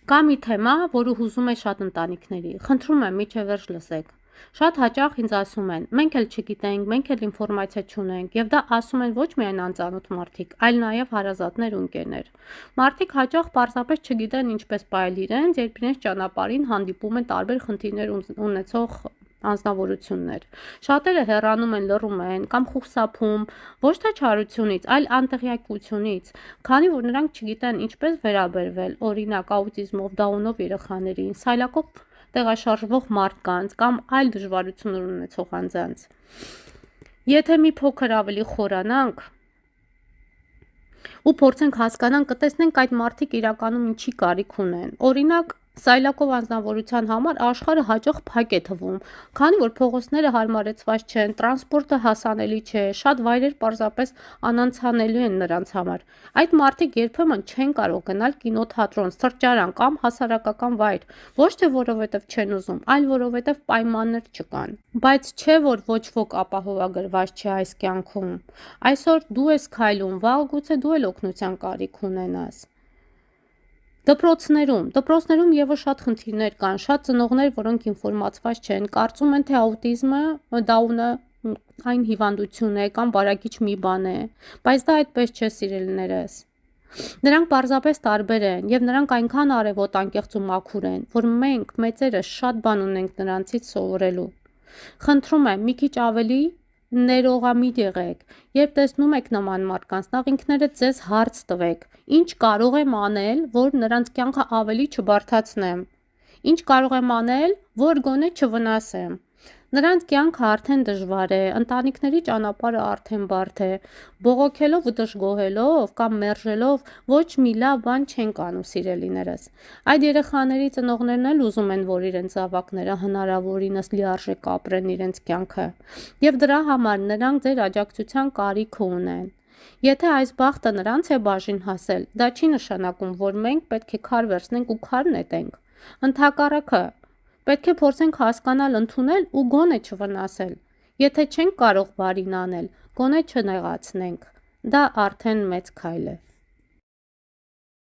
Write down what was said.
Կա մի թեմա, որը հուզում է շատ ընտանիքների, խնդրում եմ միջև վերջ լսեք։ Շատ հաճախ ինձ ասում են, մենք էլ չգիտենք, մենք էլ ինֆորմացիա չունենք, եւ դա ասում են ոչ միայն անծանոթ մարդիկ, այլ նաեւ հարազատներ ու ընկերներ։ Մարդիկ հաճախ պարզապես չգիտեն ինչպես պահել իրենց, երբ իրենց ճանապարհին հանդիպում են տարբեր խնդիրներ ունեցող անձնավորություններ։ Շատերը հեռանում են, լռում են կամ խուսափում ոչ թե չարությունից, այլ անտեղյակությունից, քանի որ նրանք չգիտեն ինչպես վերաբերվել, օրինակ աուտիզմով, դաունով երեխաներին, սայլակով տեղաշարժվող մարդկանց կամ այլ դժվարություններ ունեցող անձանց։ Եթե մի փոքր ավելի խորանանք ու փորձենք հասկանանք, կտեսնենք այդ մարդիկ իրականում ինչի կարիք ունեն։ Օրինակ, սայլակով անձնավորության համար աշխարհը հաճախ փակ է թվում, քանի որ փողոցները հարմարեցված չեն, տրանսպորտը հասանելի չէ, շատ վայրեր պարզապես անանցանելի են նրանց համար։ Այդ մարդիկ երբեմն չեն կարող գնալ կինոթատրոն, սրճարան կամ հասարակական վայր, ոչ թե որովհետև չեն ուզում, այլ որովհետև պայմաններ չկան։ Բայց չէ, որ ոչ ոք ապահովագրված չէ այս կյանքում։ Այսօր դու ես քայլում, վաղը գուցե դու էլ օգնության կարիք ունենաս։ Դպրոցներում եւս շատ խնդիրներ կան, շատ ծնողներ, որոնք ինֆորմացված չեն, կարծում են, թե աուտիզմը, դաունը այն հիվանդություն է կամ վարակիչ մի բան է, բայց դա այդպես չէ, սիրելիներս։ Նրանք պարզապես տարբեր են եւ նրանք այնքան արևոտ, անկեղծ ու մաքուր են, որ մենք մեծերս շատ բան ունենք նրանցից սովորելու։ Խնդրում եմ, մի քիչ ավելի ներողամիտ եղեք, երբ տեսնում եք նման մարդկանց, նախ ինքներդ ձեզ հարց տվեք, ինչ կարող եմ անել, որ նրանց կյանքը ավելի չբարդացնեմ, ինչ կարող եմ անել, որ գոնե չվնասեմ։ Նրանց կյանքը արդեն դժվար է, ընտանիքների ճանապարհը արդեն բարդ է, բողոքելով ու դժգոհելով կամ մերժելով ոչ մի լավ բան չենք անում, սիրելիներս։ Այդ երեխաների ծնողներն էլ ուզում են, որ իրենց զավակները հնարավորինս լիարժեք ապրեն իրենց կյանքը, եւ դրա համար նրանք ձեր աջակցության կարիք ունեն։ Եթե այս բախտը նրանց է բաժին հասել, դա չի նշանակում, որ մենք պետք է քար վերցնենք ու քար նետենք։ Ընդհակառակը, պետք է փորձենք հասկանալ, ընդունել ու գոնե չվնասել։ Եթե չենք կարող բարին անել, գոնե չնեղացնենք։ Դա արդեն մեծ քայլ է։